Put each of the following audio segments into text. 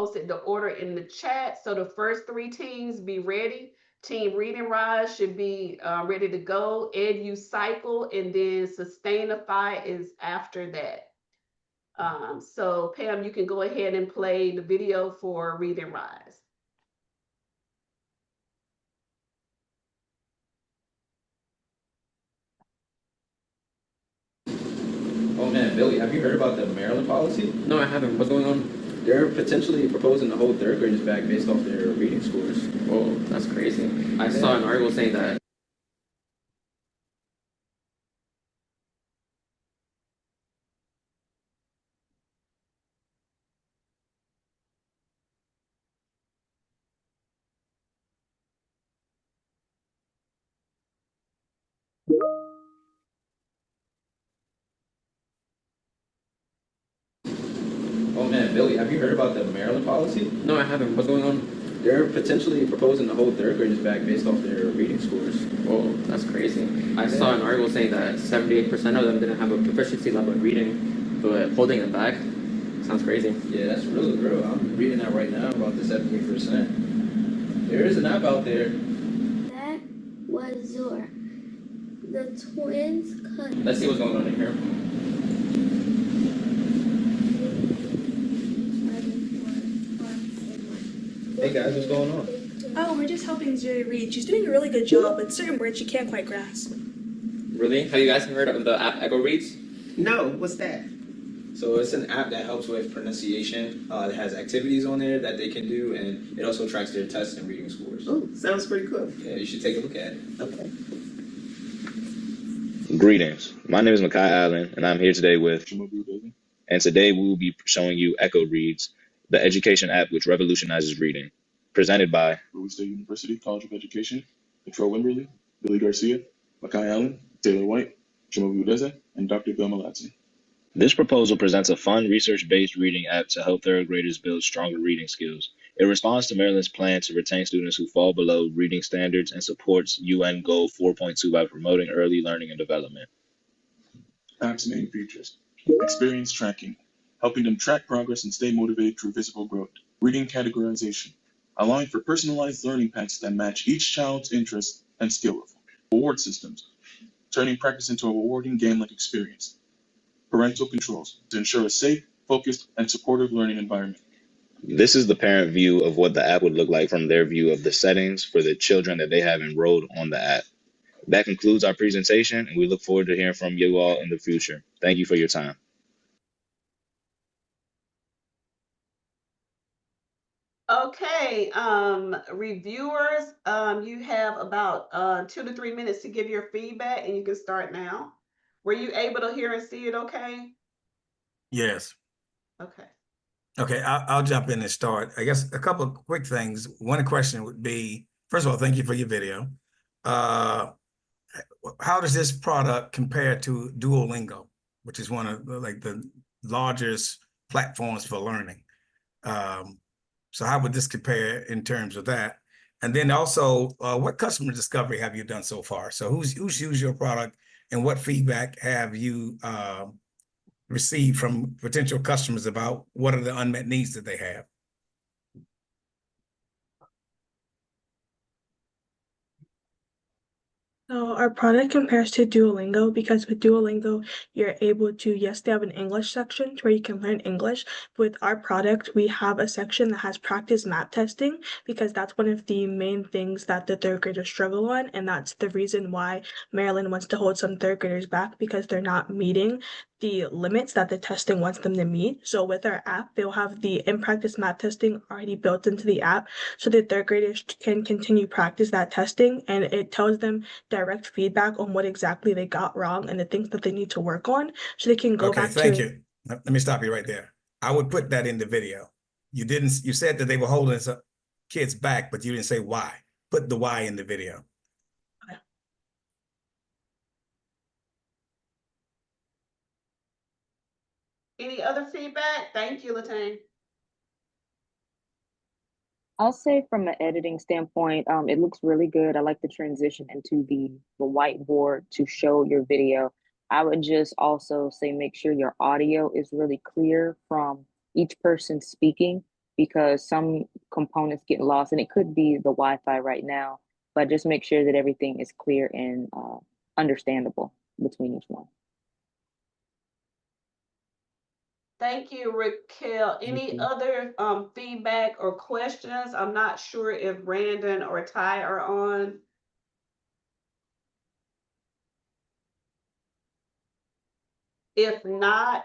posted the order in the chat. So the first three teams be ready. Team Reading Rise should be ready to go. EdU Cycle, and then Sustainify is after that. So Pam, you can go ahead and play the video for Reading Rise. Oh man, Billy, have you heard about the Maryland policy? No, I haven't. What's going on? They're potentially proposing to hold third graders back based off their reading scores. Whoa, that's crazy. I saw an article saying that. Oh man, Billy, have you heard about the Maryland policy? No, I haven't. What's going on? They're potentially proposing to hold third graders back based off their reading scores. Whoa, that's crazy. I saw an article saying that 78% of them didn't have a proficiency level in reading, but holding it back sounds crazy. Yeah, that's really real. I'm reading that right now about the 78%. There is an app out there. That was Zor. The twins cut. Let's see what's going on in here. Hey guys, what's going on? Oh, we're just helping Zoe read. She's doing a really good job, but certain words she can't quite grasp. Really? Have you guys heard of the app Echo Reads? No, what's that? So it's an app that helps with pronunciation. It has activities on there that they can do, and it also tracks their tests and reading scores. Oh, sounds pretty cool. Yeah, you should take a look at it. Okay. Greetings. My name is Makai Allen, and I'm here today with, and today we will be showing you Echo Reads, the education app which revolutionizes reading, presented by Louis State University College of Education, Control Wimberly, Billy Garcia, Makai Allen, Taylor White, Chimobu Udeze, and Dr. Bill Malazzi. This proposal presents a fun, research-based reading app to help third graders build stronger reading skills. It responds to Maryland's plan to retain students who fall below reading standards and supports UN Goal 4.2 by promoting early learning and development. App's main features: experience tracking, helping them track progress and stay motivated through visible growth. Reading categorization, allowing for personalized learning paths that match each child's interests and skill level. Reward systems, turning practice into a rewarding game-like experience. Parental controls, to ensure a safe, focused, and supportive learning environment. This is the parent view of what the app would look like from their view of the settings for the children that they have enrolled on the app. That concludes our presentation, and we look forward to hearing from you all in the future. Thank you for your time. Okay, reviewers, you have about 2 to 3 minutes to give your feedback, and you can start now. Were you able to hear and see it okay? Yes. Okay. Okay, I'll jump in and start. I guess a couple of quick things. One question would be, first of all, thank you for your video. How does this product compare to Duolingo, which is one of the largest platforms for learning? So how would this compare in terms of that? And then also, what customer discovery have you done so far? So who's used your product, and what feedback have you received from potential customers about what are the unmet needs that they have? So our product compares to Duolingo because with Duolingo, you're able to, yes, they have an English section where you can learn English. With our product, we have a section that has practice math testing because that's one of the main things that the third graders struggle on. And that's the reason why Maryland wants to hold some third graders back, because they're not meeting the limits that the testing wants them to meet. So with our app, they'll have the in-practice math testing already built into the app so the third graders can continue practice that testing, and it tells them direct feedback on what exactly they got wrong and the things that they need to work on so they can go back to. Okay, thank you. Let me stop you right there. I would put that in the video. You said that they were holding some kids back, but you didn't say why. Put the why in the video. Okay. Any other feedback? Thank you, Latane. I'll say from an editing standpoint, it looks really good. I like the transition into the whiteboard to show your video. I would just also say make sure your audio is really clear from each person speaking. because some components get lost, and it could be the Wi-Fi right now, but just make sure that everything is clear and understandable between each one. Thank you, Raquel. Any other feedback or questions? I'm not sure if Brandon or Ty are on. If not,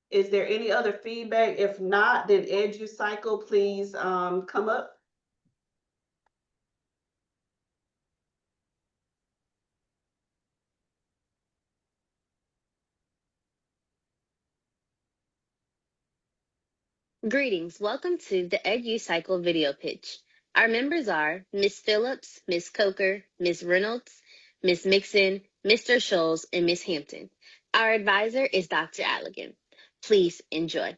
is there any other feedback? If not, then EduCycle, please come up. Greetings. Welcome to the EduCycle video pitch. Our members are Ms. Phillips, Ms. Coker, Ms. Reynolds, Ms. Mixon, Mr. Scholes, and Ms. Hampton. Our advisor is Dr. Allegan. Please enjoy.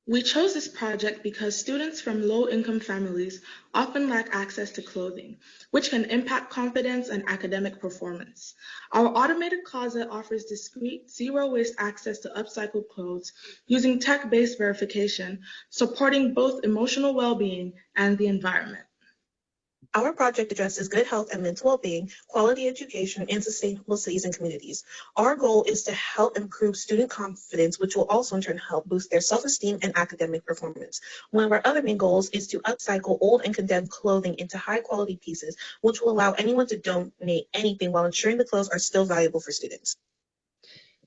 We chose this project because students from low-income families often lack access to clothing, which can impact confidence and academic performance. Our automated closet offers discreet, zero-waste access to upcycled clothes using tech-based verification, supporting both emotional well-being and the environment. Our project addresses good health and mental well-being, quality education, and sustainable cities and communities. Our goal is to help improve student confidence, which will also in turn help boost their self-esteem and academic performance. One of our other main goals is to upcycle old and condemned clothing into high-quality pieces, which will allow anyone to donate anything while ensuring the clothes are still valuable for students.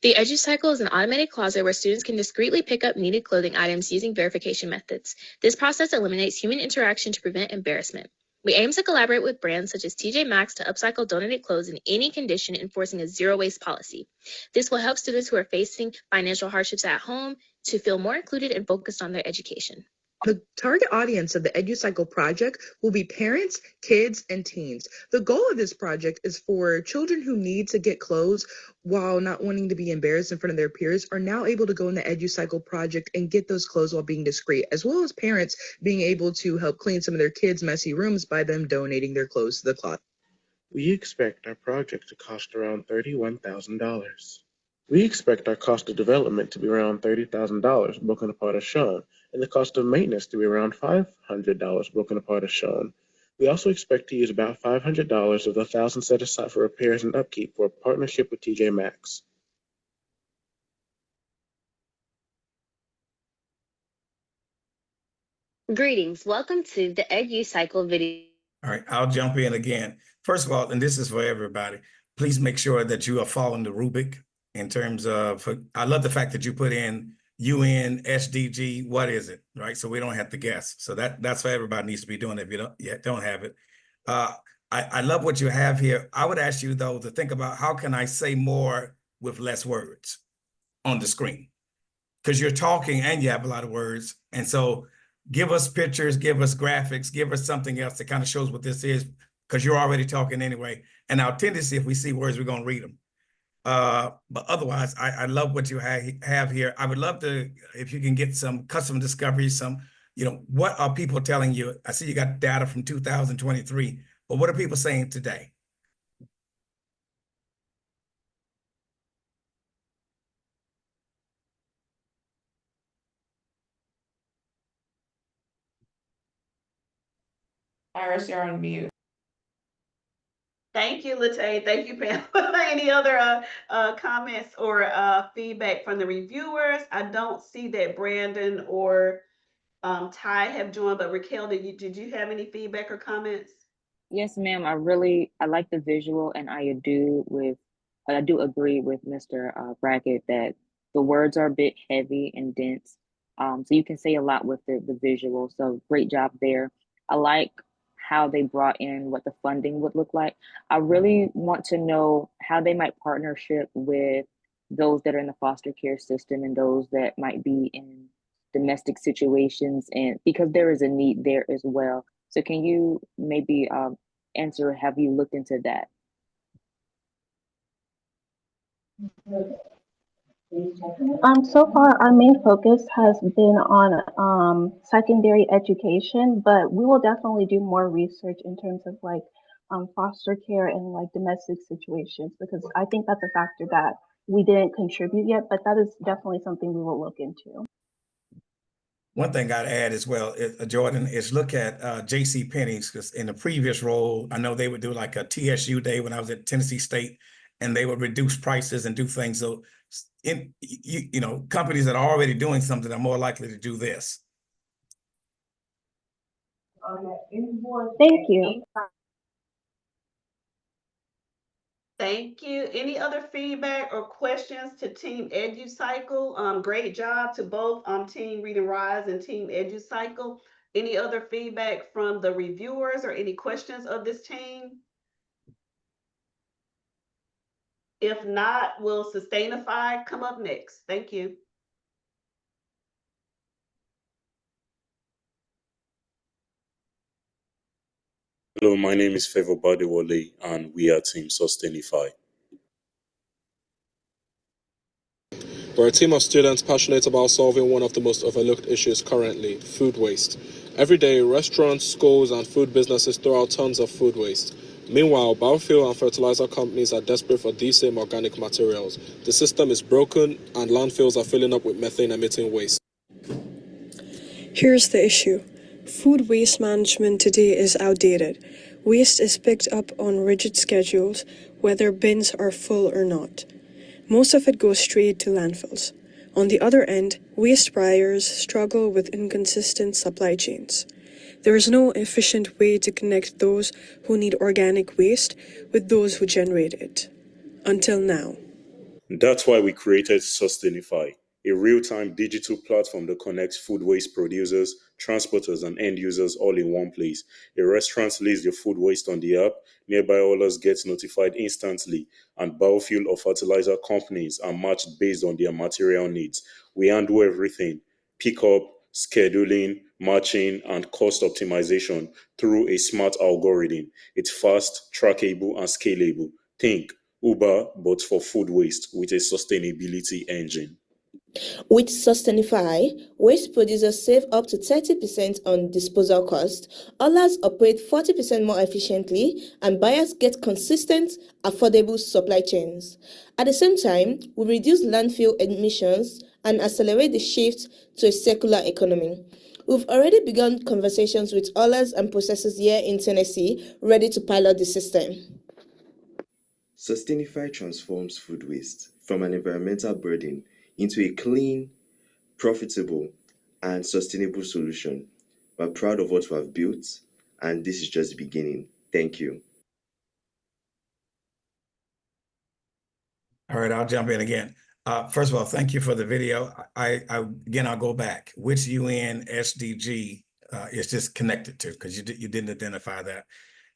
The EduCycle is an automated closet where students can discreetly pick up needed clothing items using verification methods. This process eliminates human interaction to prevent embarrassment. We aim to collaborate with brands such as TJ Maxx to upcycle donated clothes in any condition, enforcing a zero-waste policy. This will help students who are facing financial hardships at home to feel more included and focused on their education. The target audience of the EduCycle project will be parents, kids, and teens. The goal of this project is for children who need to get clothes while not wanting to be embarrassed in front of their peers are now able to go in the EduCycle project and get those clothes while being discreet, as well as parents being able to help clean some of their kids' messy rooms by them donating their clothes to the closet. We expect our project to cost around $31,000. We expect our cost of development to be around $30,000 broken apart as shown, and the cost of maintenance to be around $500 broken apart as shown. We also expect to use about $500 of the $1,000 set aside for repairs and upkeep for a partnership with TJ Maxx. Greetings. Welcome to the EduCycle video. All right, I'll jump in again. First of all, and this is for everybody, please make sure that you are following the rubric in terms of, I love the fact that you put in UN, SDG, what is it, right? So we don't have to guess. So that's what everybody needs to be doing if you don't have it. I love what you have here. I would ask you though to think about how can I say more with less words on the screen? Because you're talking and you have a lot of words. And so give us pictures, give us graphics, give us something else that kind of shows what this is, because you're already talking anyway. And our tendency, if we see words, we're going to read them. But otherwise, I love what you have here. I would love to, if you can get some custom discoveries, what are people telling you? I see you got data from 2023, but what are people saying today? Iris, you're on mute. Thank you, Latay. Thank you, Pam. Any other comments or feedback from the reviewers? I don't see that Brandon or Ty have joined, but Raquel, did you have any feedback or comments? Yes, ma'am. I like the visual, and I do agree with Mr. Brackett that the words are a bit heavy and dense. So you can say a lot with the visual. So great job there. I like how they brought in what the funding would look like. I really want to know how they might partnership with those that are in the foster care system and those that might be in domestic situations, and because there is a need there as well. So can you maybe answer, have you looked into that? So far, our main focus has been on secondary education, but we will definitely do more research in terms of like foster care and like domestic situations, because I think that's a factor that we didn't contribute yet, but that is definitely something we will look into. one thing I'd add as well, Jordan, is look at J.C. Penney's, because in the previous role, I know they would do like a TSU day when I was at Tennessee State, and they would reduce prices and do things. So, companies that are already doing something are more likely to do this. Thank you. Thank you. Any other feedback or questions to Team EduCycle? Great job to both Team Read and Rise and Team EduCycle. Any other feedback from the reviewers or any questions of this team? If not, will Sustainify come up next? Thank you. Hello, my name is Favor Badewale, and we are Team Sustainify. We're a team of students passionate about solving one of the most overlooked issues currently, food waste. Every day, restaurants, schools, and food businesses throw out tons of food waste. Meanwhile, biofuel and fertilizer companies are desperate for these same organic materials. The system is broken, and landfills are filling up with methane-emitting waste. Here's the issue. Food waste management today is outdated. Waste is picked up on rigid schedules, whether bins are full or not. Most of it goes straight to landfills. On the other end, waste buyers struggle with inconsistent supply chains. There is no efficient way to connect those who need organic waste with those who generate it. Until now. That's why we created Sustainify, a real-time digital platform that connects food waste producers, transporters, and end users all in one place. A restaurant lists your food waste on the app, nearby orders get notified instantly, and biofuel or fertilizer companies are matched based on their material needs. We handle everything: pickup, scheduling, matching, and cost optimization through a smart algorithm. It's fast, trackable, and scalable. Think Uber, but for food waste with a sustainability engine. With Sustainify, waste producers save up to 30% on disposal cost, others operate 40% more efficiently, and buyers get consistent, affordable supply chains. At the same time, we reduce landfill emissions and accelerate the shift to a circular economy. We've already begun conversations with others and processors here in Tennessee, ready to pilot the system. Sustainify transforms food waste from an environmental burden into a clean, profitable, and sustainable solution. We're proud of what we have built, and this is just the beginning. Thank you. All right, I'll jump in again. First of all, thank you for the video. Again, I'll go back. Which UN SDG is this connected to? Because you didn't identify that.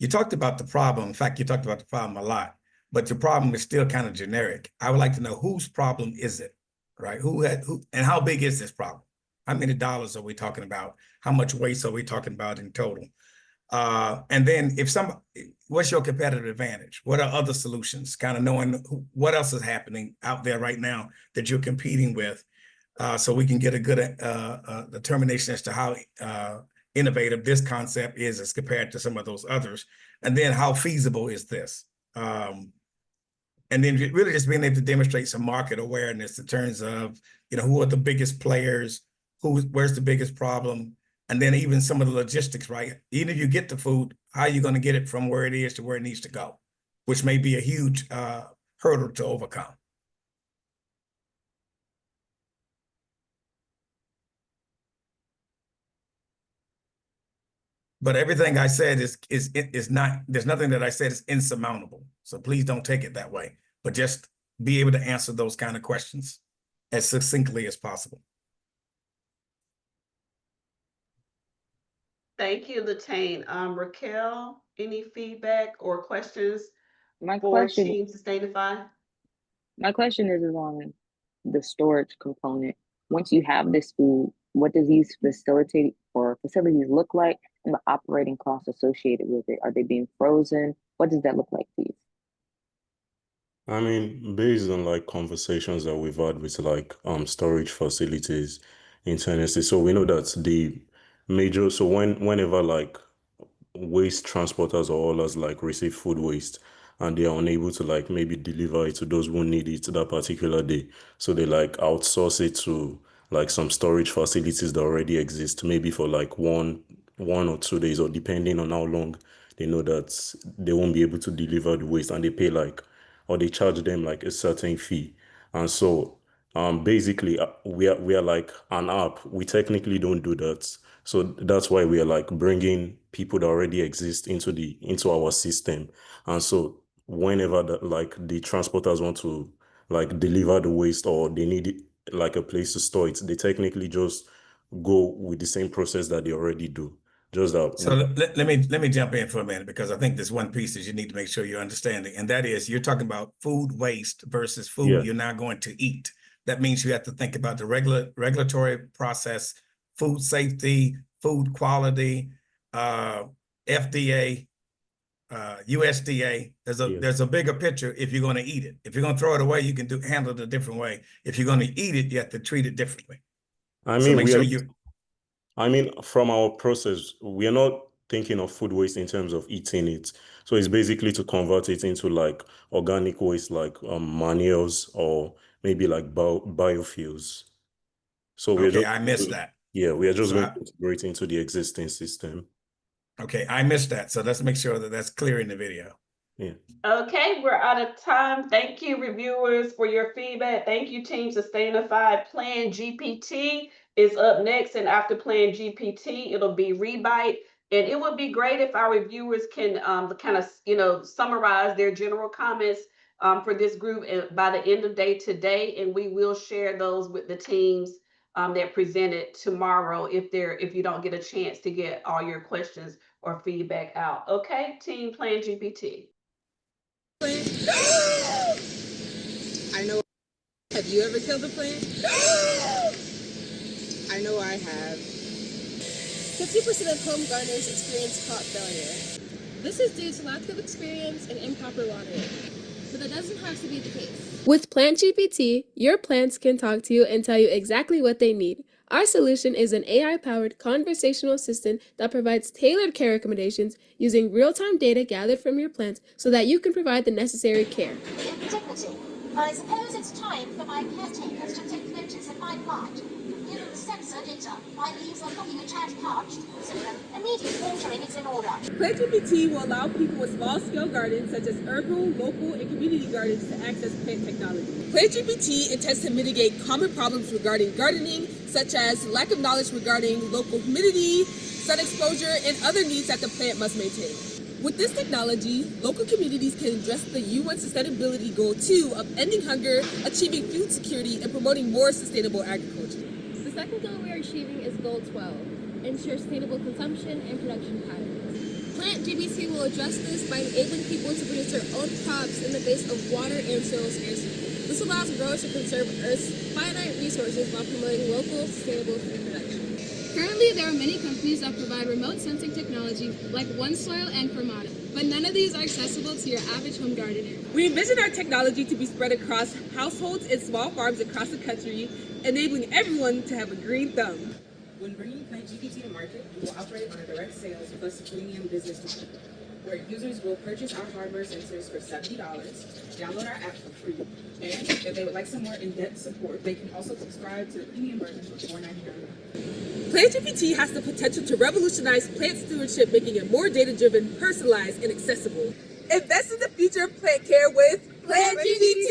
You talked about the problem. In fact, you talked about the problem a lot, but the problem is still kind of generic. I would like to know whose problem is it, right? Who and how big is this problem? How many dollars are we talking about? How much waste are we talking about in total? And then what's your competitive advantage? What are other solutions? Kind of knowing what else is happening out there right now that you're competing with, so we can get a good determination as to how innovative this concept is as compared to some of those others. And then how feasible is this? And then really just being able to demonstrate some market awareness in terms of, who are the biggest players, where's the biggest problem, and then even some of the logistics, right? Even if you get the food, how are you going to get it from where it is to where it needs to go, which may be a huge hurdle to overcome. But everything I said is not, there's nothing that I said is insurmountable. So please don't take it that way, but just be able to answer those kind of questions as succinctly as possible. Thank you, Latane. Raquel, any feedback or questions My for question Team Sustainify? My question is on the storage component. Once you have this food, what does these facilities look like, and the operating costs associated with it? Are they being frozen? What does that look like, please? I mean, based on like conversations that we've had with like storage facilities in Tennessee, so we know that whenever like waste transporters or haulers like receive food waste and they are unable to like maybe deliver it to those who need it that particular day, so they like outsource it to like some storage facilities that already exist, maybe for like 1 or 2 days, or depending on how long they know that they won't be able to deliver the waste, and they pay like, or they charge them like a certain fee. And so basically we are like an app. We technically don't do that. So that's why we are like bringing people that already exist into our system. And so whenever like the transporters want to like deliver the waste, or they need it, like a place to store it, they technically just go with the same process that they already do. Just that So let me jump in for a minute, because I think there's one piece that you need to make sure you're understanding, and that is you're talking about food waste versus food yeah. you're not going to eat. That means you have to think about the regulatory process, food safety, food quality, FDA, USDA. Yeah. There's a bigger picture if you're going to eat it. If you're going to throw it away, you can handle it a different way. If you're going to eat it, you have to treat it differently. I So mean, make we are sure not, you. I mean, from our process, we are not thinking of food waste in terms of eating it. So it's basically to convert it into like organic waste, like manures, or maybe like biofuels. So we're Okay, just, I missed that. yeah, we are just So going to integrate into the existing system. Okay, I missed that. So let's make sure that that's clear in the video. Yeah. Okay, we're out of time. Thank you, reviewers, for your feedback. Thank you, Team Sustainify. Plan GPT is up next, and after Plan GPT, it'll be Rebite. And it would be great if our reviewers can kind of, summarize their general comments for this group by the end of day today, and we will share those with the teams that presented tomorrow if you don't get a chance to get all your questions or feedback out. Okay, Team Plan GPT. I know. Have you ever killed a plant? I know I have. 50% of home gardeners experience crop failure. This is due to lack of experience and improper watering. But that doesn't have to be the case. With PlantGPT, your plants can talk to you and tell you exactly what they need. Our solution is an AI-powered conversational assistant that provides tailored care recommendations using real-time data gathered from your plants so that you can provide the necessary care. Dignity. I suppose it's time for my caretakers to take notice of my plight. Given the sensor data, my leaves are looking a tad parched, so immediate watering is in order. PlantGPT will allow people with small-scale gardens, such as urban, local, and community gardens, to access plant technology. PlantGPT intends to mitigate common problems regarding gardening, such as lack of knowledge regarding local humidity, sun exposure, and other needs that the plant must maintain. With this technology, local communities can address the UN Sustainability Goal 2 of ending hunger, achieving food security, and promoting more sustainable agriculture. The second goal we are achieving is Goal 12, ensure sustainable consumption and production patterns. PlantGPT will address this by enabling people to produce their own crops in the face of water and soil scarcity. This allows growers to conserve Earth's finite resources while promoting local, sustainable food production. Currently, there are many companies that provide remote sensing technology like OneSoil and Fermata, but none of these are accessible to your average home gardener. We envision our technology to be spread across households and small farms across the country, enabling everyone to have a green thumb. When bringing PlantGPT to market, we will operate on a direct sales plus premium business model, where users will purchase our hardware sensors for $70, download our app for free, and if they would like some more in-depth support, they can also subscribe to the premium version for $4.99. PlantGPT has the potential to revolutionize plant stewardship, making it more data-driven, personalized, and accessible. Invest in the future of plant care with PlantGPT!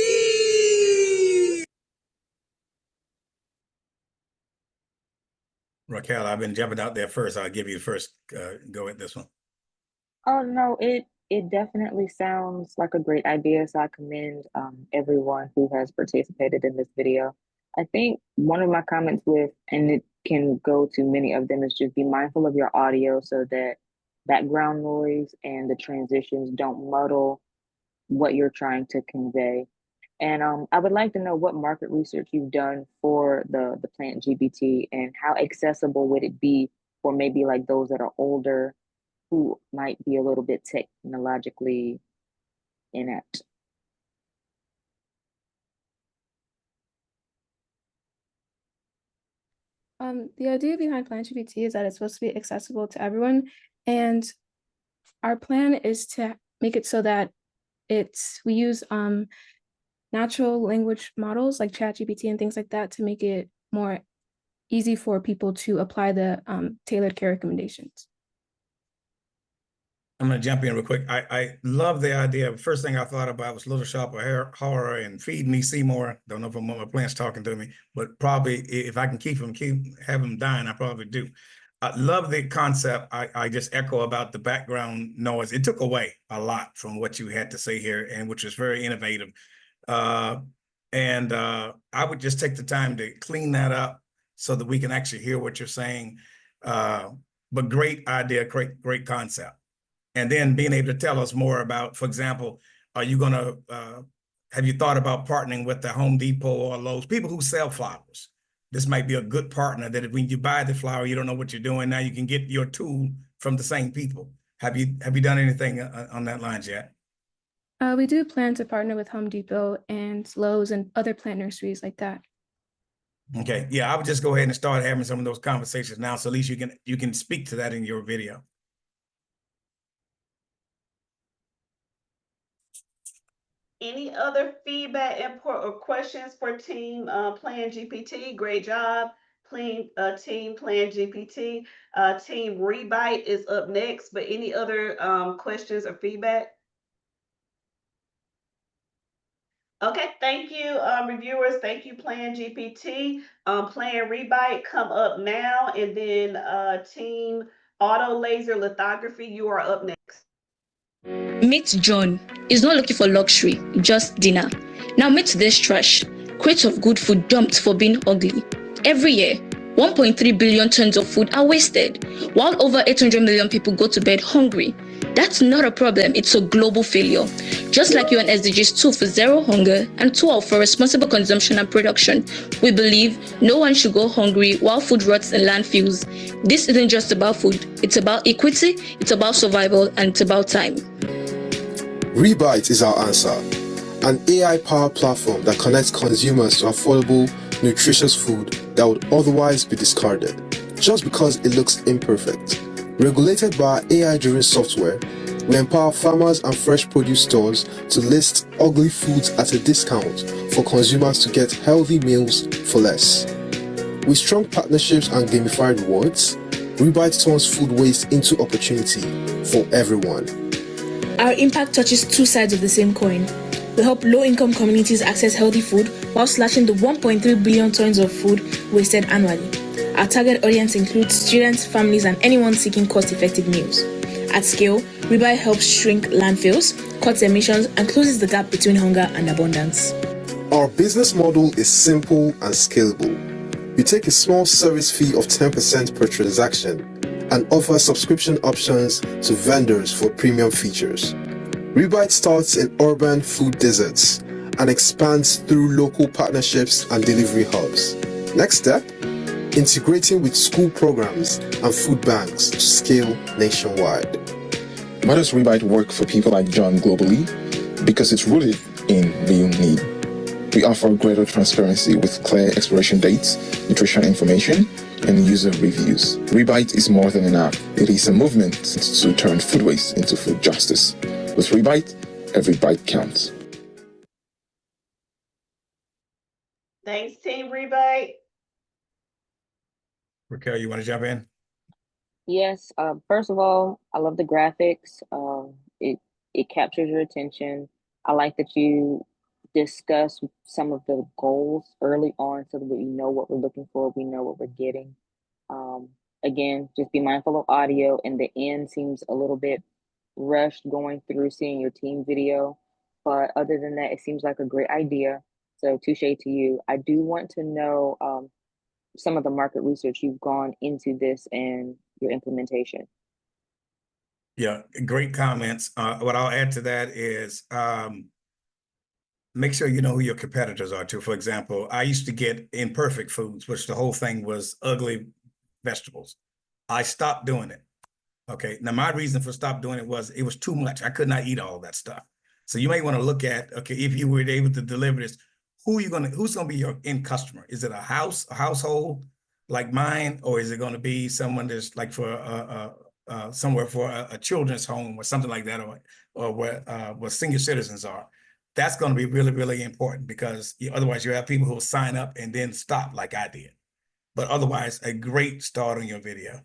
Raquel, I've been jumping out there first. I'll give you the first go at this one. Oh no, it definitely sounds like a great idea. So I commend everyone who has participated in this video. I think one of my comments and it can go to many of them, is just be mindful of your audio so that background noise and the transitions don't muddle what you're trying to convey. And I would like to know what market research you've done for the PlantGPT, and how accessible would it be for maybe like those that are older who might be a little bit technologically inept. The idea behind PlantGPT is that it's supposed to be accessible to everyone, and our plan is to make it so that we use natural language models like ChatGPT and things like that to make it more easy for people to apply the tailored care recommendations. I'm going to jump in real quick. I love the idea. First thing I thought about was Little Shop of Horror and Feed Me Seymour. Don't know if I'm on my plants talking to me, but probably if I can have them dying, I probably do. I love the concept. I just echo about the background noise. It took away a lot from what you had to say here, and which was very innovative. I would just take the time to clean that up so that we can actually hear what you're saying. But great idea, great concept. And then being able to tell us more about, for example, are you going to, have you thought about partnering with the Home Depot or Lowe's, people who sell flowers? This might be a good partner that if when you buy the flower, you don't know what you're doing. Now you can get your tool from the same people. Have you done anything on that lines yet? We do plan to partner with Home Depot and Lowe's and other plant nurseries like that. Okay, yeah, I would just go ahead and start having some of those conversations now, so at least you can speak to that in your video. Any other feedback, input, or questions for Team Plan GPT? Great job, Team Plan GPT. Team Rebite is up next, but any other questions or feedback? Okay, thank you, reviewers. Thank you, Plan GPT. Plan Rebite, come up now, and then Team Auto Laser Lithography, you are up next. Meet John. He's not looking for luxury, just dinner. Now meet this trash. Crates of good food dumped for being ugly. Every year, 1.3 billion tons of food are wasted, while over 800 million people go to bed hungry. That's not a problem, it's a global failure. Just like UN SDGs 2 for zero hunger and 12 for responsible consumption and production, we believe no one should go hungry while food rots in landfills. This isn't just about food, it's about equity, it's about survival, and it's about time. Rebite is our answer, an AI-powered platform that connects consumers to affordable, nutritious food that would otherwise be discarded, just because it looks imperfect. Regulated by AI-driven software, we empower farmers and fresh produce stores to list ugly foods at a discount for consumers to get healthy meals for less. With strong partnerships and gamified rewards, Rebite turns food waste into opportunity for everyone. Our impact touches two sides of the same coin. We help low-income communities access healthy food while slashing the 1.3 billion tons of food wasted annually. Our target audience includes students, families, and anyone seeking cost-effective meals. At scale, Rebite helps shrink landfills, cuts emissions, and closes the gap between hunger and abundance. Our business model is simple and scalable. We take a small service fee of 10% per transaction and offer subscription options to vendors for premium features. Rebite starts in urban food deserts and expands through local partnerships and delivery hubs. Next step, integrating with school programs and food banks to scale nationwide. Why does Rebite work for people like John globally? Because it's rooted in real need. We offer greater transparency with clear expiration dates, nutrition information, and user reviews. Rebite is more than an app. It is a movement to turn food waste into food justice. With Rebite, every bite counts. Thanks, Team Rebite. Raquel, you want to jump in? Yes. First of all, I love the graphics. It captures your attention. I like that you discuss some of the goals early on so that we know what we're looking for, we know what we're getting. Again, just be mindful of audio, and the end seems a little bit rushed going through seeing your team video. But other than that, it seems like a great idea. So touche to you. I do want to know some of the market research you've gone into this and your implementation. Yeah, great comments. What I'll add to that is make sure you know who your competitors are too. For example, I used to get imperfect foods, which the whole thing was ugly vegetables. I stopped doing it. Okay. Now my reason for stop doing it was too much. I could not eat all that stuff. So you may want to look at, okay, if you were able to deliver this, who's going to be your end customer? Is it a household like mine, or is it going to be someone that's like for somewhere for a children's home or something like that, or where senior citizens are? That's going to be really, really important, because otherwise you have people who will sign up and then stop like I did. but otherwise a great start on your video.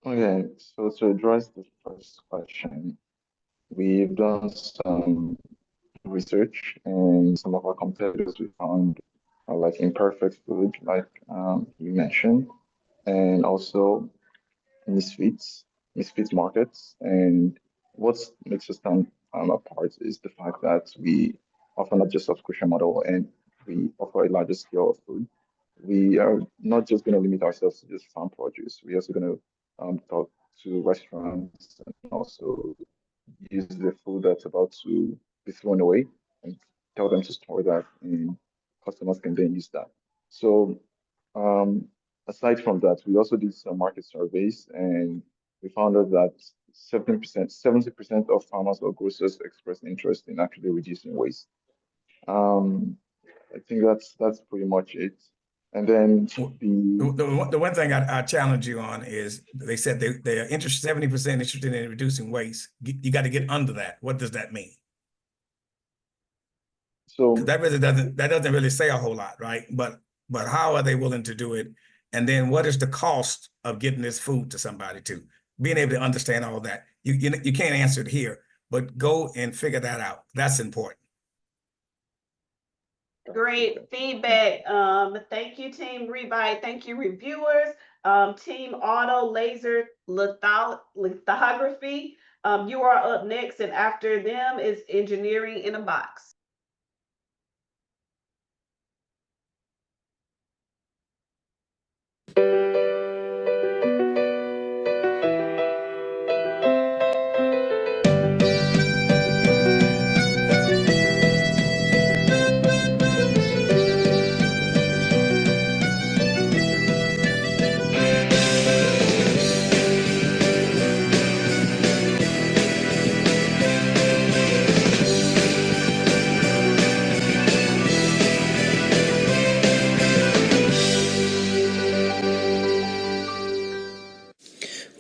Okay, so to address the first question, we've done some research, and some of our competitors we found are like imperfect food, like you mentioned, and also misfits markets. And what makes us stand apart is the fact that we offer not just subscription model, and we offer a larger scale of food. We are not just going to limit ourselves to just farm produce. We're also going to talk to restaurants and also use the food that's about to be thrown away and tell them to store that, and customers can then use that. So um, aside from that, we also did some market surveys, and we found out that 70% of farmers or grocers expressed interest in actually reducing waste. Um, I think that's pretty much it. And then The one thing I challenge you on is they said they are interested 70% interested in reducing waste. You got to get under that. What does that mean? So that doesn't really say a whole lot, right? But how are they willing to do it? And then what is the cost of getting this food to somebody too? Being able to understand all that. You can't answer it here, but go and figure that out. That's important. Great feedback. Thank you, Team Rebyte. Thank you, reviewers. Team Auto Laser Lithography. You are up next, and after them is Engineering in a Box.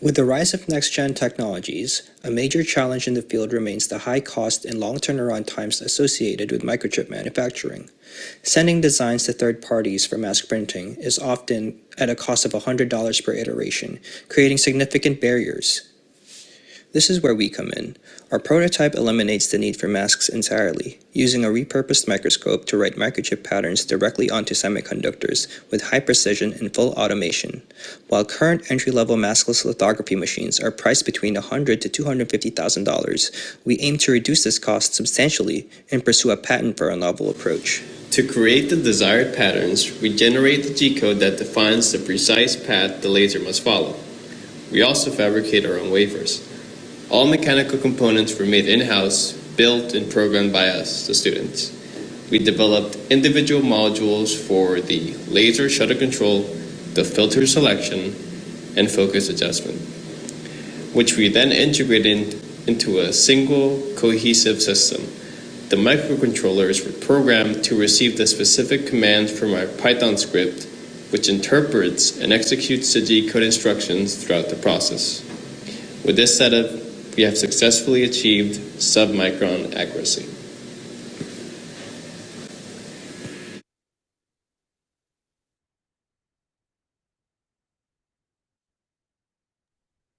With the rise of next-gen technologies, a major challenge in the field remains the high cost and long turnaround times associated with microchip manufacturing. Sending designs to third parties for mask printing is often at a cost of $100 per iteration, creating significant barriers. This is where we come in. Our prototype eliminates the need for masks entirely, using a repurposed microscope to write microchip patterns directly onto semiconductors with high precision and full automation. While current entry-level maskless lithography machines are priced between $100,000 to $250,000, we aim to reduce this cost substantially and pursue a patent for a novel approach. To create the desired patterns, we generate the G-code that defines the precise path the laser must follow. We also fabricate our own wafers. All mechanical components were made in-house, built and programmed by us, the students. We developed individual modules for the laser shutter control, the filter selection, and focus adjustment, which we then integrated into a single cohesive system. The microcontrollers were programmed to receive the specific commands from our Python script, which interprets and executes the G-code instructions throughout the process. With this setup, we have successfully achieved sub-micron accuracy.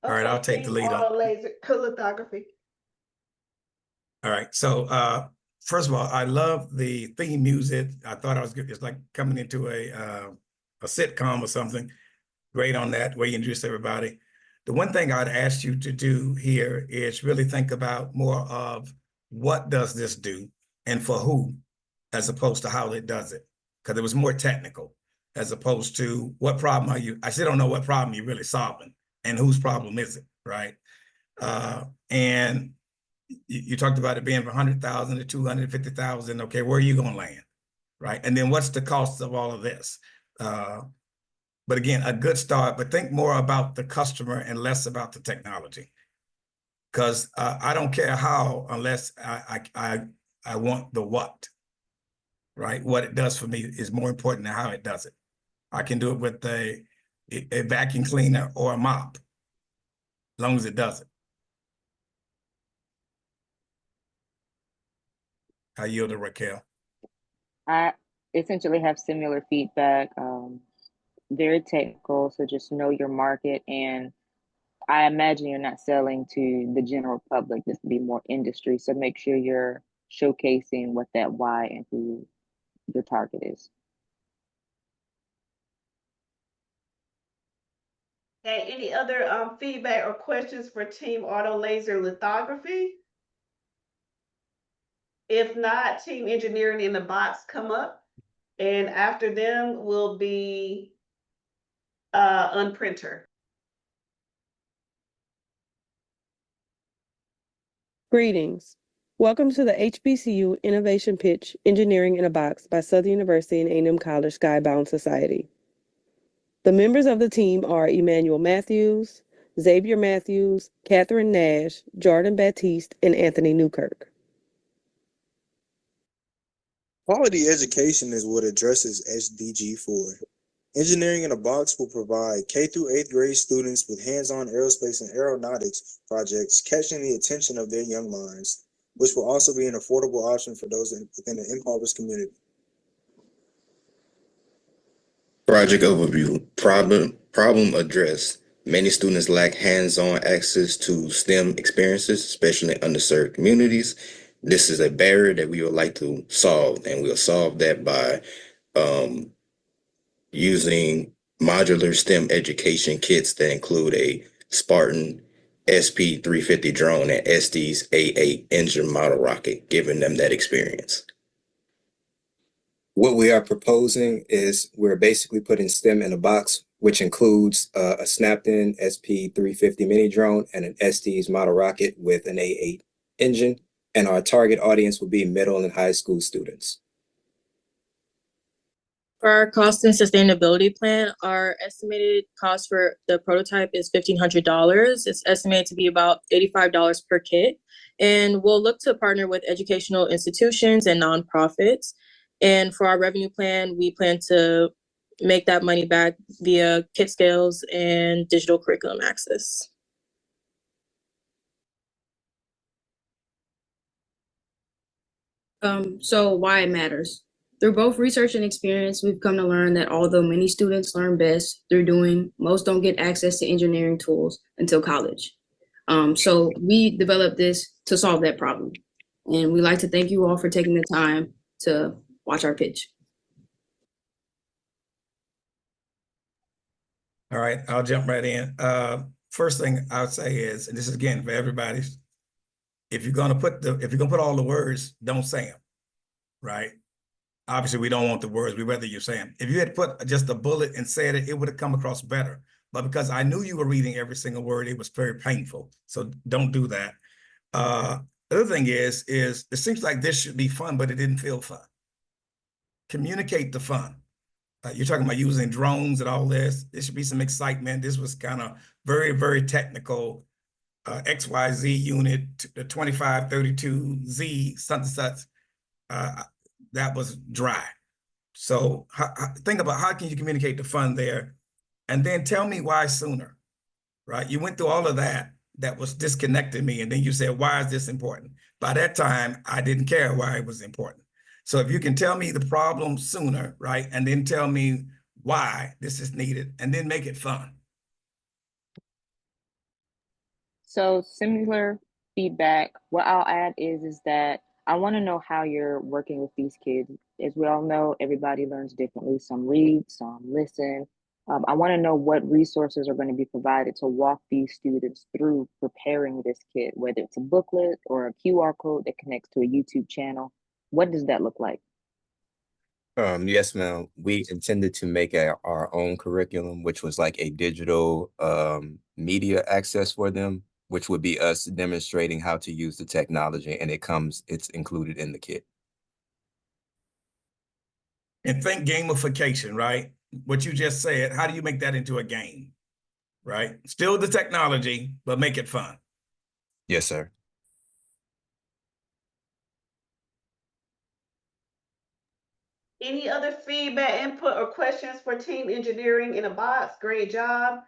All right, I'll take the lead on laser lithography. All right, so first of all, I love the theme music. I thought it's like coming into a sitcom or something. Great on that, way you introduce everybody. The one thing I'd ask you to do here is really think about more of what does this do and for who, as opposed to how it does it, because it was more technical, as opposed to what problem are you, I still don't know what problem you're really solving and whose problem is it, right? And you talked about it being from 100,000 to 250,000. Okay, where are you going to land, right? And then what's the cost of all of this? But again, a good start, but think more about the customer and less about the technology. Because I don't care how unless I want the what, right? What it does for me is more important than how it does it. I can do it with a vacuum cleaner or a mop, as long as it does it. I yield to Raquel. I essentially have similar feedback, very technical. So just know your market. And I imagine you're not selling to the general public. This would be more industry. So make sure you're showcasing what that why and who your target is. Okay, any other feedback or questions for Team Auto Laser Lithography? If not, Team Engineering in the Box come up, and after them will be Unprinter. Greetings. Welcome to the HBCU Innovation Pitch Engineering in a Box by Southern University and A&M College Skybound Society. The members of the team are Emmanuel Matthews, Xavier Matthews, Catherine Nash, Jordan Baptiste, and Anthony Newkirk. Quality education is what addresses SDG 4. Engineering in a Box will provide K through 8th grade students with hands-on aerospace and aeronautics projects catching the attention of their young minds, which will also be an affordable option for those within the impoverished community. Project overview. Problem addressed. Many students lack hands-on access to STEM experiences, especially in underserved communities. This is a barrier that we would like to solve, and we'll solve that by using modular STEM education kits that include a Spartan SP-350 drone and Estes A8 engine model rocket, giving them that experience. What we are proposing is we're basically putting STEM in a box, which includes a snapped-in SP-350 mini drone and an Estes model rocket with an A8 engine, and our target audience will be middle and high school students. For our cost and sustainability plan, our estimated cost for the prototype is $1,500. It's estimated to be about $85 per kit. And we'll look to partner with educational institutions and nonprofits. And for our revenue plan, we plan to make that money back via kit scales and digital curriculum access. So why it matters. Through both research and experience, we've come to learn that although many students learn best through doing, most don't get access to engineering tools until college. So we developed this to solve that problem. And we'd like to thank you all for taking the time to watch our pitch. All right, I'll jump right in. First thing I would say is, and this is again for everybody, if you're gonna put all the words, don't say them, right? Obviously, we don't want the words. We'd rather you say them. If you had put just a bullet and said it, it would have come across better. But because I knew you were reading every single word, it was very painful. So don't do that. The other thing is it seems like this should be fun, but it didn't feel fun. Communicate the fun. You're talking about using drones and all this. There should be some excitement. This was kind of very, very technical. XYZ unit, the 2532Z, something such. That was dry. So think about how can you communicate the fun there, and then tell me why sooner, right? You went through all of that was disconnecting me, and then you said, why is this important? By that time, I didn't care why it was important. So if you can tell me the problem sooner, right, and then tell me why this is needed, and then make it fun. So similar feedback. What I'll add is that I want to know how you're working with these kids. As we all know, everybody learns differently. Some read, some listen. I want to know what resources are going to be provided to walk these students through preparing this kit, whether it's a booklet or a QR code that connects to a YouTube channel. What does that look like? Yes, ma'am. We intended to make our own curriculum, which was like a digital media access for them, which would be us demonstrating how to use the technology, and it's included in the kit. And think gamification, right? What you just said, how do you make that into a game, right? Still the technology, but make it fun. Yes, sir. Any other feedback, input, or questions for Team Engineering in a Box? Great job,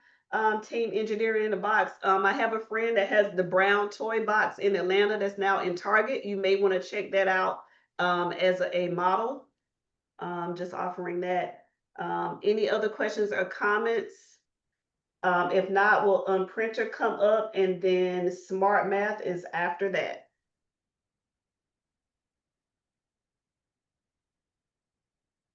Team Engineering in a Box. I have a friend that has the brown toy box in Atlanta that's now in Target. You may want to check that out as a model. Just offering that. Any other questions or comments? If not, will Unprinter come up and then Smart Math is after that.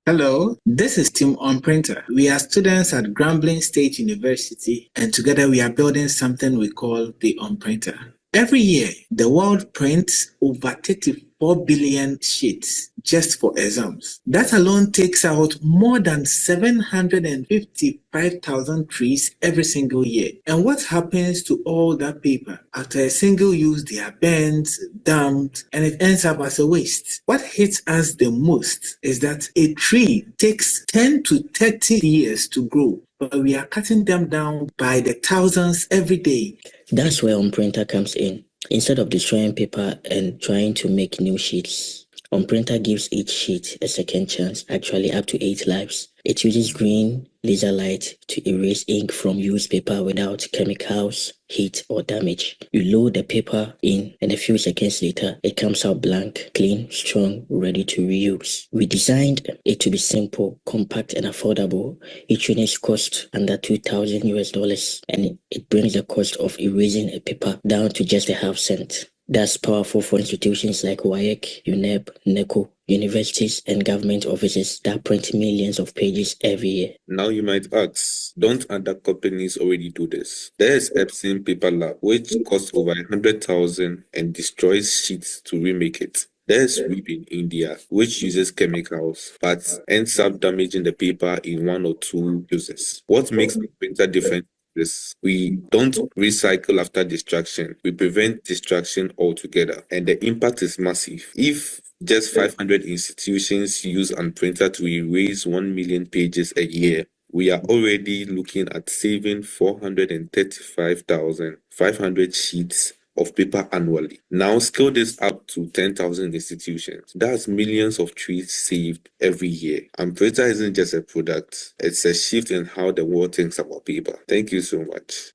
Hello, this is Team On Printer. We are students at Grambling State University, and together we are building something we call the On Printer. Every year, the world prints over 34 billion sheets just for exams. That alone takes out more than 755,000 trees every single year. And what happens to all that paper? After a single use, they are bent, dumped, and it ends up as a waste. What hits us the most is that a tree takes 10 to 30 years to grow, but we are cutting them down by the thousands every day. That's where Unprinter comes in. Instead of destroying paper and trying to make new sheets, Unprinter gives each sheet a second chance, actually up to 8 lives. It uses green laser light to erase ink from used paper without chemicals, heat, or damage. You load the paper in, and a few seconds later, it comes out blank, clean, strong, ready to reuse. We designed it to be simple, compact, and affordable. Each unit costs under $2,000, and it brings the cost of erasing a paper down to just a half cent. That's powerful for institutions like WAEC, UNEP, NECO, universities, and government offices that print millions of pages every year. Now you might ask, don't other companies already do this? There is Epson Paper Lab, which costs over 100,000 and destroys sheets to remake it. There's Weep in India, which uses chemicals but ends up damaging the paper in 1 or 2 uses. What makes the printer different? We don't recycle after destruction. We prevent destruction altogether, and the impact is massive. If just 500 institutions use Unprinter to erase 1 million pages a year, we are already looking at saving 435,500 sheets of paper annually. Now scale this up to 10,000 institutions. That's millions of trees saved every year. Unprinter isn't just a product, it's a shift in how the world thinks about paper. Thank you so much.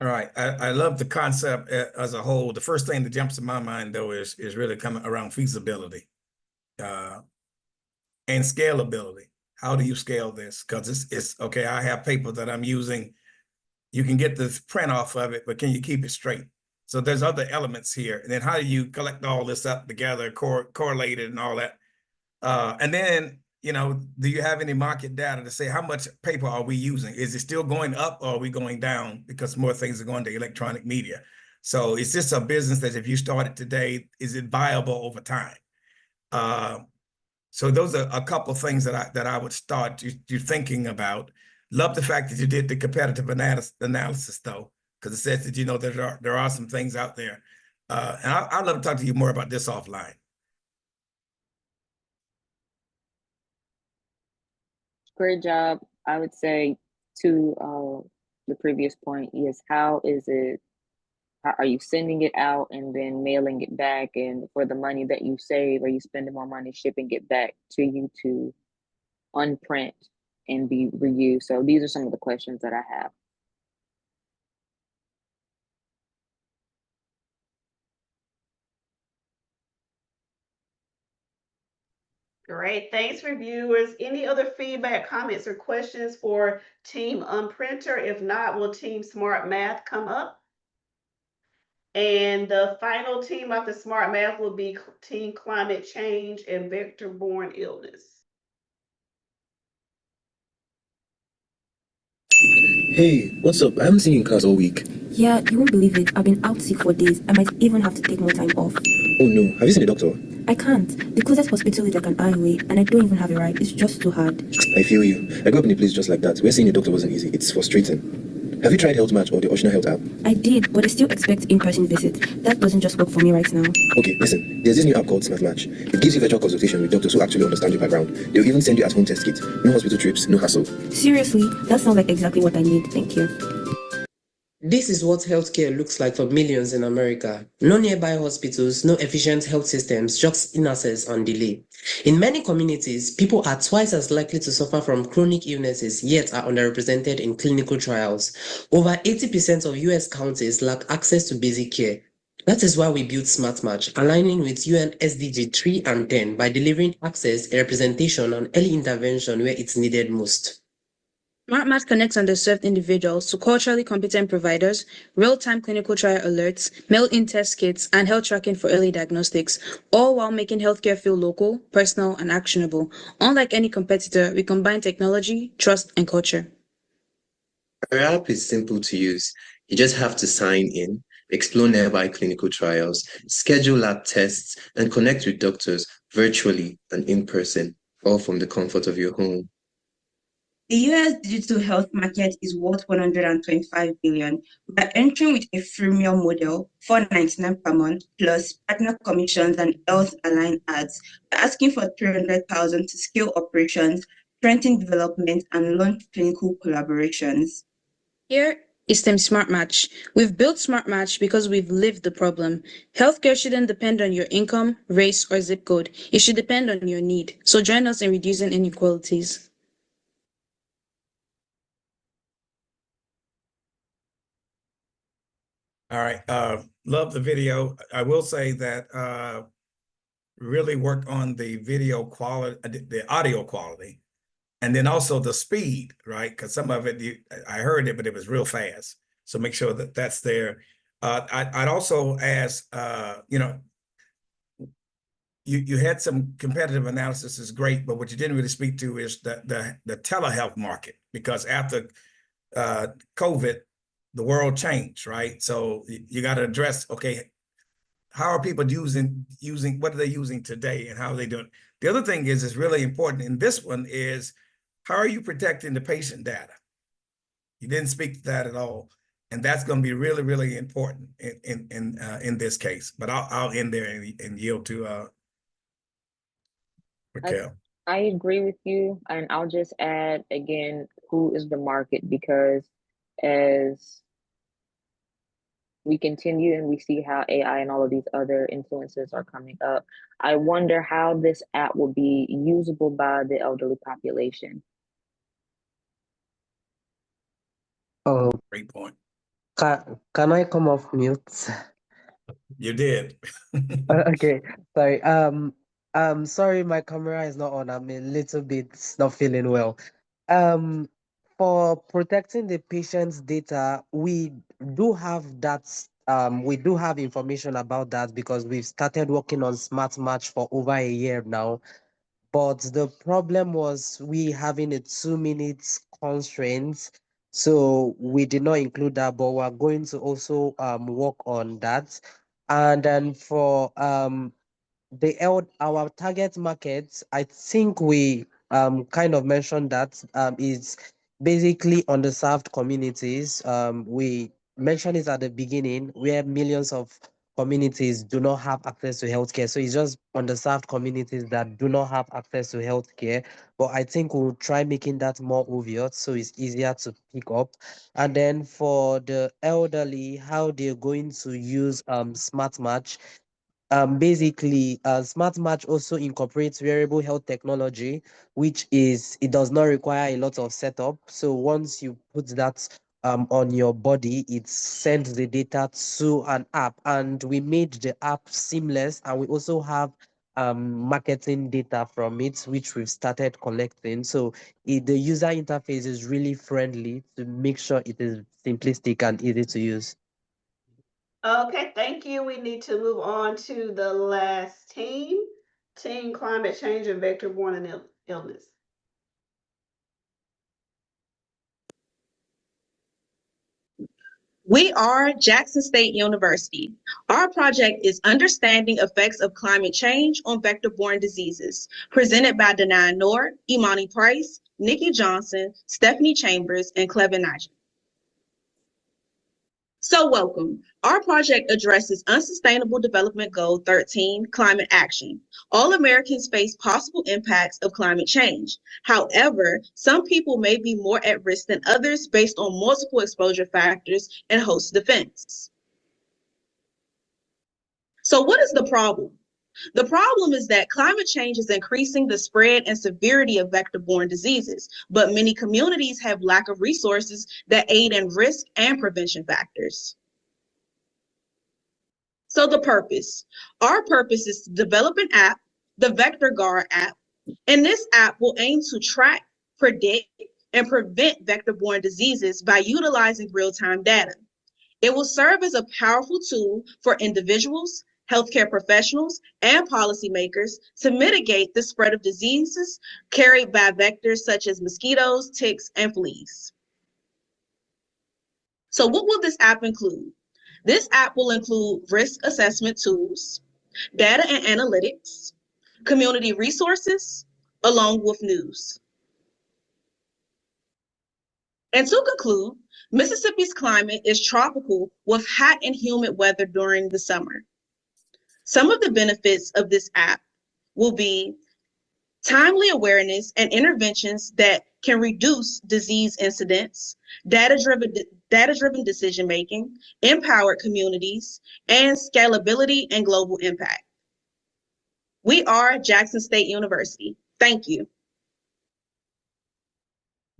All right, I love the concept as a whole. The first thing that jumps in my mind, though, is really coming around feasibility and scalability. How do you scale this? Because it's okay, I have paper that I'm using. You can get this print off of it, but can you keep it straight? So there's other elements here. And then how do you collect all this up together, correlate it and all that? And then, do you have any market data to say how much paper are we using? Is it still going up or are we going down because more things are going to electronic media? So is this a business that if you started today, is it viable over time? So those are a couple of things that I would start you thinking about. Love the fact that you did the competitive analysis though, because it says that there are some things out there. And I'd love to talk to you more about this offline. Great job. I would say to the previous point is how are you sending it out and then mailing it back, and for the money that you save, are you spending more money shipping it back to you to unprint and be reused? So these are some of the questions that I have. Great, thanks reviewers. Any other feedback, comments, or questions for Team Unprinter? If not, will Team Smart Math come up? And the final team after Smart Math will be Team Climate Change and Vector-Borne Illness. Hey, what's up? I haven't seen you in class all week. Yeah, you won't believe it. I've been out sick for days. I might even have to take more time off. Oh no, have you seen a doctor? I can't. The closest hospital is like an hour away, and I don't even have a ride. It's just too hard. I feel you. I grew up in a place just like that, where seeing a doctor wasn't easy. It's frustrating. Have you tried Health Match or the Ocean Health app? I did, but I still expect in-person visits. That doesn't just work for me right now. Okay, listen. There's this new app called Smart Match. It gives you virtual consultation with doctors who actually understand your background. They'll even send you at-home test kit. No hospital trips, no hassle. Seriously, that sounds like exactly what I need. Thank you. This is what healthcare looks like for millions in America. No nearby hospitals, no efficient health systems, just inaccess and delay. In many communities, people are twice as likely to suffer from chronic illnesses, yet are underrepresented in clinical trials. Over 80% of US counties lack access to basic care. That is why we built Smart Match, aligning with UN SDG 3 and 10 by delivering access, representation, and early intervention where it's needed most. SmartMatch connects underserved individuals to culturally competent providers, real-time clinical trial alerts, mail-in test kits, and health tracking for early diagnostics, all while making healthcare feel local, personal, and actionable. Unlike any competitor, we combine technology, trust, and culture. Our app is simple to use. You just have to sign in, explore nearby clinical trials, schedule lab tests, and connect with doctors virtually and in person, all from the comfort of your home. The US digital health market is worth $125 billion. We are entering with a freemium model, $4.99 per month, plus partner commissions and health aligned ads. We're asking for $300,000 to scale operations, strengthen development, and launch clinical collaborations. Here is Team SmartMatch. We've built SmartMatch because we've lived the problem. Healthcare shouldn't depend on your income, race, or zip code. It should depend on your need. So join us in reducing inequalities. All right. Love the video. I will say that really work on the video quality, the audio quality, and then also the speed, right? Because some of it, I heard it, but it was real fast. So make sure that that's there. I'd also ask, you had some competitive analysis is great, but what you didn't really speak to is the telehealth market, because after COVID, the world changed, right? So you got to address, okay, how are people using, what are they using today and how are they doing? The other thing is really important in this one is, how are you protecting the patient data? You didn't speak to that at all. And that's going to be really, really important in this case. But I'll end there and yield to Raquel. I agree with you, and I'll just add again, who is the market? Because as we continue and we see how AI and all of these other influences are coming up, I wonder how this app will be usable by the elderly population. Oh, great point. Can I come off mute? You did. Okay, sorry. Sorry, my camera is not on. I'm a little bit not feeling well. Um, for protecting the patient's data, we do have that. We do have information about that because we've started working on Smart Match for over a year now. But the problem was we having a 2 minute constraint, so we did not include that. But we're going to also work on that. And then for our target market, I think we kind of mentioned that is basically underserved communities. We mentioned it at the beginning where millions of communities do not have access to healthcare. So it's just underserved communities that do not have access to healthcare. But I think we'll try making that more obvious so it's easier to pick up. And then for the elderly, how they're going to use Smart Match. Basically, Smart Match also incorporates wearable health technology, which is it does not require a lot of setup. So once you put that on your body, it sends the data to an app, and we made the app seamless, and we also have marketing data from it, which we've started collecting. So the user interface is really friendly to make sure it is simplistic and easy to use. Okay, thank you. We need to move on to the last team, Team Climate Change and Vector-Borne Illness. We are Jackson State University. Our project is Understanding Effects of Climate Change on Vector-Borne Diseases, presented by Denai Nord, Imani Price, Nikki Johnson, Stephanie Chambers, and Clevin Nigel. So welcome. Our project addresses Unsustainable Development Goal 13, Climate Action. All Americans face possible impacts of climate change. However, some people may be more at risk than others based on multiple exposure factors and host defense. So what is the problem? The problem is that climate change is increasing the spread and severity of vector-borne diseases, but many communities have lack of resources that aid in risk and prevention factors. So the purpose. Our purpose is to develop an app, the Vector Guard app, and this app will aim to track, predict, and prevent vector-borne diseases by utilizing real-time data. It will serve as a powerful tool for individuals, healthcare professionals, and policymakers to mitigate the spread of diseases carried by vectors such as mosquitoes, ticks, and fleas. So what will this app include? This app will include risk assessment tools, data and analytics, community resources, along with news. And to conclude, Mississippi's climate is tropical with hot and humid weather during the summer. Some of the benefits of this app will be timely awareness and interventions that can reduce disease incidents, data-driven decision-making, empowered communities, and scalability and global impact. We are Jackson State University. Thank you.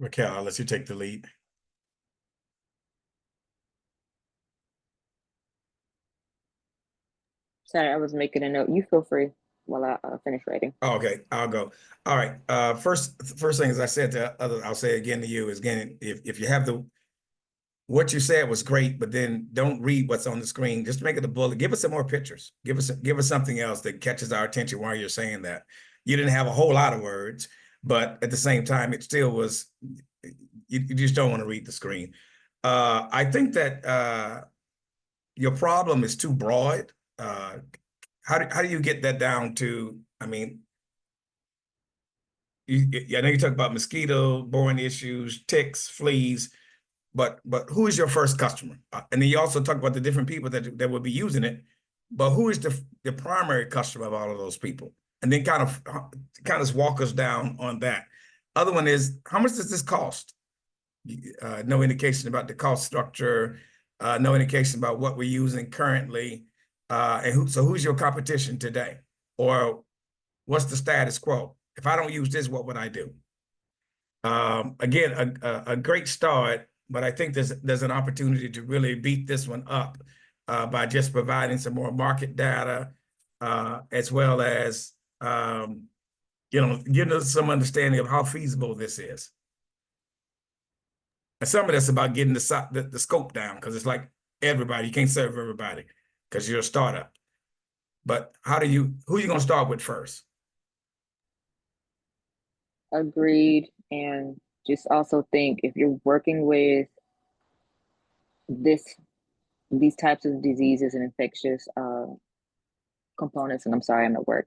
Raquel, I'll let you take the lead. Sorry, I was making a note. You feel free while I finish writing. Oh, okay, I'll go. All right. First thing, as I said to others, I'll say again to you is, again, if you have what you said was great, but then don't read what's on the screen. Just make it a bullet. Give us some more pictures. Give us something else that catches our attention while you're saying that. You didn't have a whole lot of words, but at the same time, it still was. You just don't want to read the screen. I think that your problem is too broad. How do you get that down to? I mean, I know you talk about mosquito-borne issues, ticks, fleas, but who is your first customer? And then you also talk about the different people that will be using it, but who is the primary customer of all of those people? And then kind of walk us down on that. Other one is, how much does this cost? No indication about the cost structure, no indication about what we're using currently, and so who's your competition today? Or what's the status quo? If I don't use this, what would I do? Again, a great start, but I think there's an opportunity to really beat this one up by just providing some more market data, as well as giving us some understanding of how feasible this is. And some of that's about getting the scope down, because it's like everybody, you can't serve everybody because you're a startup. But who are you going to start with first? Agreed. And just also think, if you're working with these types of diseases and infectious components, and I'm sorry, I'm at work.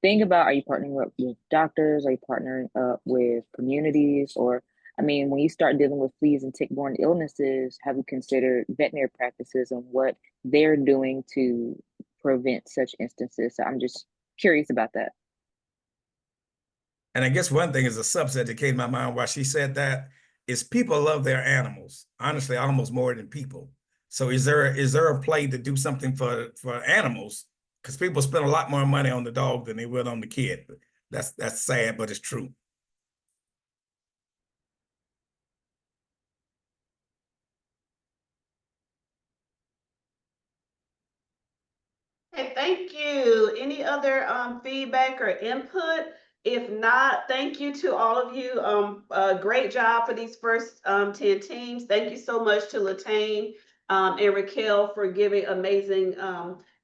Think about, are you partnering up with doctors? Are you partnering up with communities? Or, I mean, when you start dealing with fleas and tick-borne illnesses, have you considered veterinary practices and what they're doing to prevent such instances? So I'm just curious about that. And I guess one thing is a subset that came to my mind while she said that is people love their animals, honestly, almost more than people. So is there a play to do something for animals? Because people spend a lot more money on the dog than they will on the kid. That's sad, but it's true. Hey, thank you. Any other feedback or input? If not, thank you to all of you. Great job for these first 10 teams. Thank you so much to Latane and Raquel for giving amazing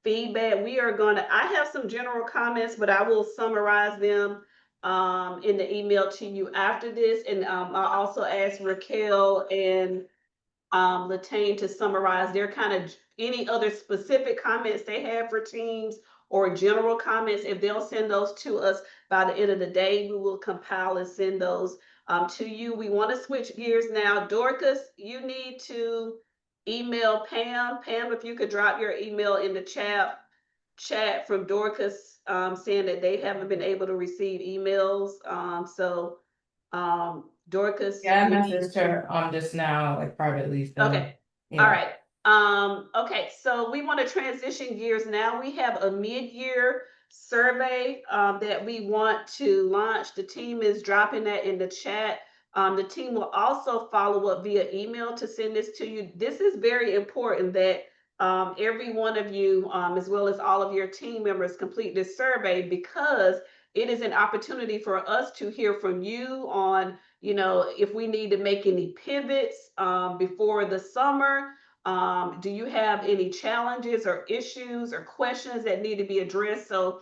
feedback. I have some general comments, but I will summarize them in the email to you after this. And I'll also ask Raquel and Latane to summarize their kind of any other specific comments they have for teams or general comments. If they'll send those to us by the end of the day, we will compile and send those to you. We want to switch gears now. Dorcas, you need to email Pam. Pam, if you could drop your email in the chat from Dorcas, saying that they haven't been able to receive emails. Dorcas. Yeah, I messaged her just now, like privately. So Okay. yeah. All right. Okay, so we want to transition gears now. We have a mid-year survey that we want to launch. The team is dropping that in the chat. The team will also follow up via email to send this to you. This is very important that every one of you, as well as all of your team members, complete this survey, because it is an opportunity for us to hear from you on, if we need to make any pivots before the summer. Do you have any challenges or issues or questions that need to be addressed? So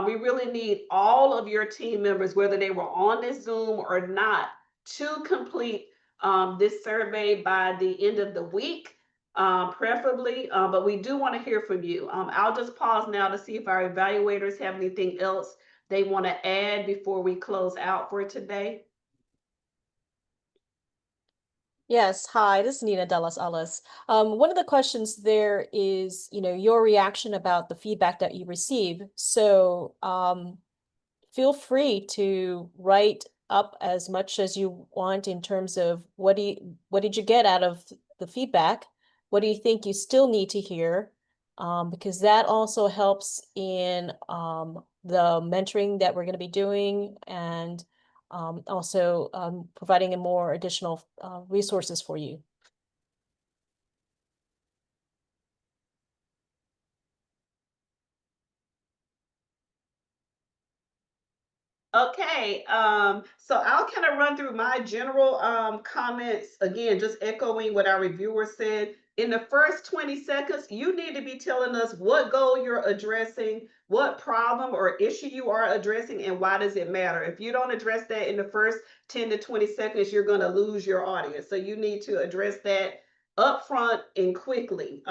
we really need all of your team members, whether they were on this Zoom or not, to complete this survey by the end of the week, preferably. But we do want to hear from you. I'll just pause now to see if our evaluators have anything else they want to add before we close out for today. Yes, hi, this is Nina Dallas Ellis. One of the questions there is, your reaction about the feedback that you receive. So feel free to write up as much as you want in terms of what did you get out of the feedback? What do you think you still need to hear? Because that also helps in the mentoring that we're going to be doing, and also providing a more additional resources for you. Okay, so I'll kind of run through my general comments. Again, just echoing what our reviewer said. In the first 20 seconds, you need to be telling us what goal you're addressing, what problem or issue you are addressing, and why does it matter. If you don't address that in the first 10 to 20 seconds, you're going to lose your audience. So you need to address that upfront and quickly.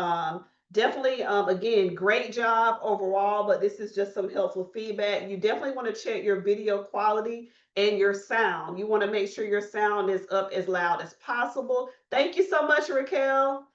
Definitely, again, great job overall, but this is just some helpful feedback. You definitely want to check your video quality and your sound. You want to make sure your sound is up as loud as possible. Thank you so much, Raquel.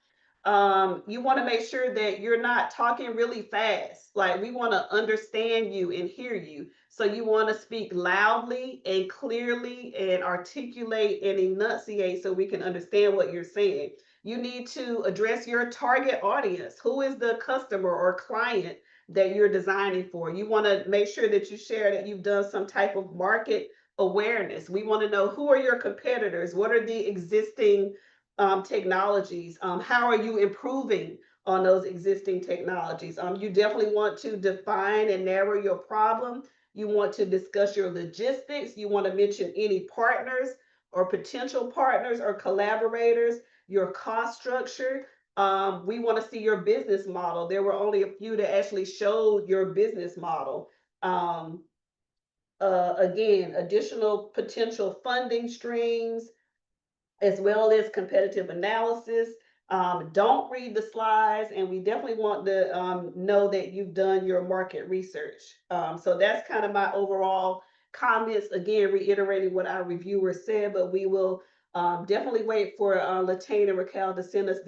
You want to make sure that you're not talking really fast. Like, we want to understand you and hear you. So you want to speak loudly and clearly and articulate and enunciate so we can understand what you're saying. You need to address your target audience. Who is the customer or client that you're designing for? You want to make sure that you share that you've done some type of market awareness. We want to know, who are your competitors? What are the existing technologies? How are you improving on those existing technologies? You definitely want to define and narrow your problem. You want to discuss your logistics. You want to mention any partners or potential partners or collaborators, your cost structure. We want to see your business model. There were only a few that actually showed your business model. Again, additional potential funding streams, as well as competitive analysis. Don't read the slides, and we definitely want to know that you've done your market research. So that's kind of my overall comments. Again, reiterating what our reviewer said, but we will definitely wait for Latane and Raquel to send us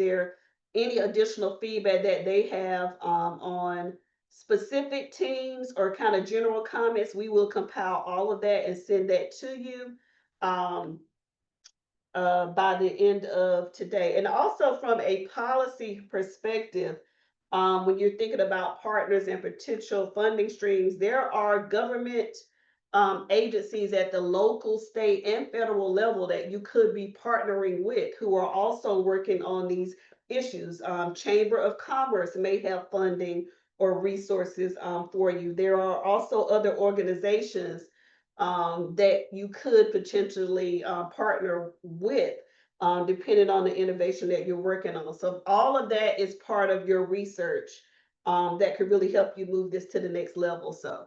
any additional feedback that they have on specific teams or kind of general comments. We will compile all of that and send that to you by the end of today. And also, from a policy perspective, when you're thinking about partners and potential funding streams, there are government agencies at the local, state, and federal level that you could be partnering with, who are also working on these issues. Chamber of Commerce may have funding or resources for you. There are also other organizations that you could potentially partner with, depending on the innovation that you're working on. So all of that is part of your research that could really help you move this to the next level. So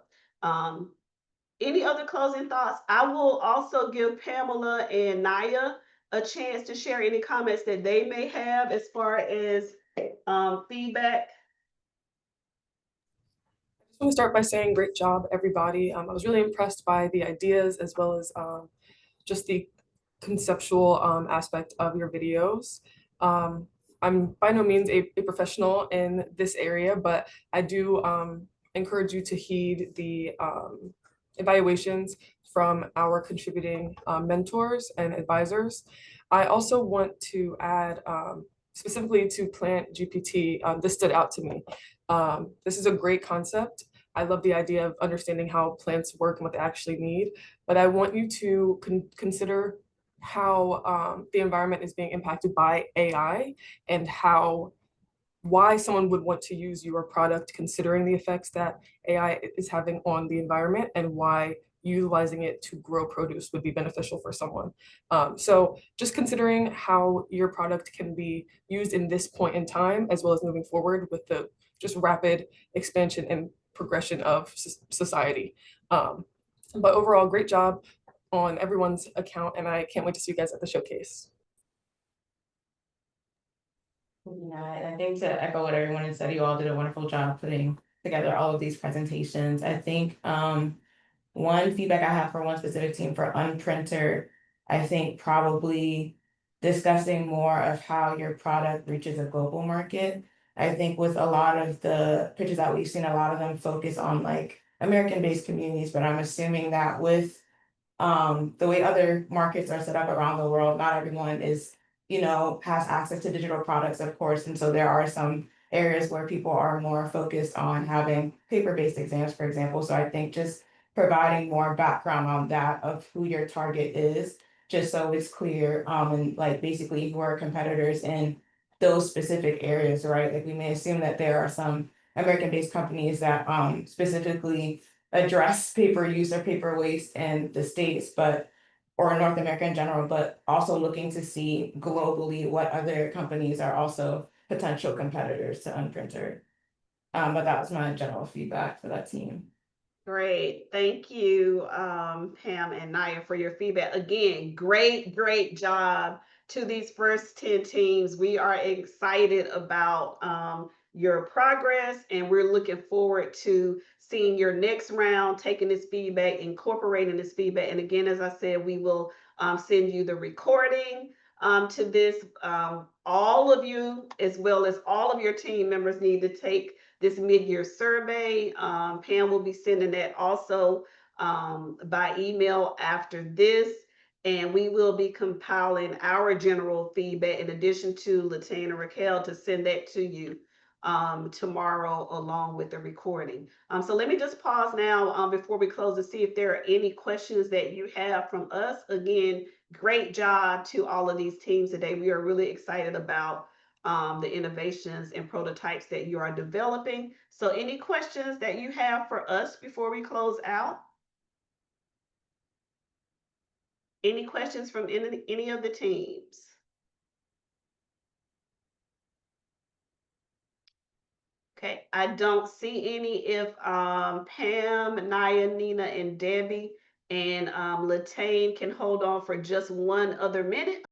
any other closing thoughts? I will also give Pamela and Naya a chance to share any comments that they may have as far as feedback. I just want to start by saying great job, everybody. I was really impressed by the ideas as well as just the conceptual aspect of your videos. I'm by no means a professional in this area, but I do encourage you to heed the evaluations from our contributing mentors and advisors. I also want to add specifically to Plant GPT, this stood out to me. This is a great concept. I love the idea of understanding how plants work and what they actually need, but I want you to consider how the environment is being impacted by AI and why someone would want to use your product considering the effects that AI is having on the environment and why utilizing it to grow produce would be beneficial for someone. So just considering how your product can be used in this point in time, as well as moving forward with the just rapid expansion and progression of society. But overall, great job on everyone's account, and I can't wait to see you guys at the showcase. I think to echo what everyone has said, you all did a wonderful job putting together all of these presentations. I think one feedback I have for one specific team for Unprinter, I think probably discussing more of how your product reaches a global market. I think with a lot of the pictures that we've seen, a lot of them focus on like American-based communities, but I'm assuming that with the way other markets are set up around the world, not everyone is, has access to digital products, of course. And so there are some areas where people are more focused on having paper-based exams, for example. So I think just providing more background on that of who your target is, just so it's clear, and like basically who are competitors in those specific areas, right? Like we may assume that there are some American-based companies that specifically address paper use or paper waste in the States, or North America in general, but also looking to see globally what other companies are also potential competitors to Unprinter. But that was my general feedback for that team. Great. Thank you, Pam and Naya, for your feedback. Again, great job to these first 10 teams. We are excited about your progress, and we're looking forward to seeing your next round, taking this feedback, incorporating this feedback. And again, as I said, we will send you the recording to this. All of you, as well as all of your team members, need to take this mid-year survey. Pam will be sending that also by email after this. And we will be compiling our general feedback in addition to Latane and Raquel to send that to you tomorrow along with the recording. So let me just pause now before we close to see if there are any questions that you have from us. Again, great job to all of these teams today. We are really excited about the innovations and prototypes that you are developing. So any questions that you have for us before we close out? Any questions from any of the teams? Okay, I don't see any. If Pam, Naya, Nina, and Debbie and Latane can hold on for just one other minute.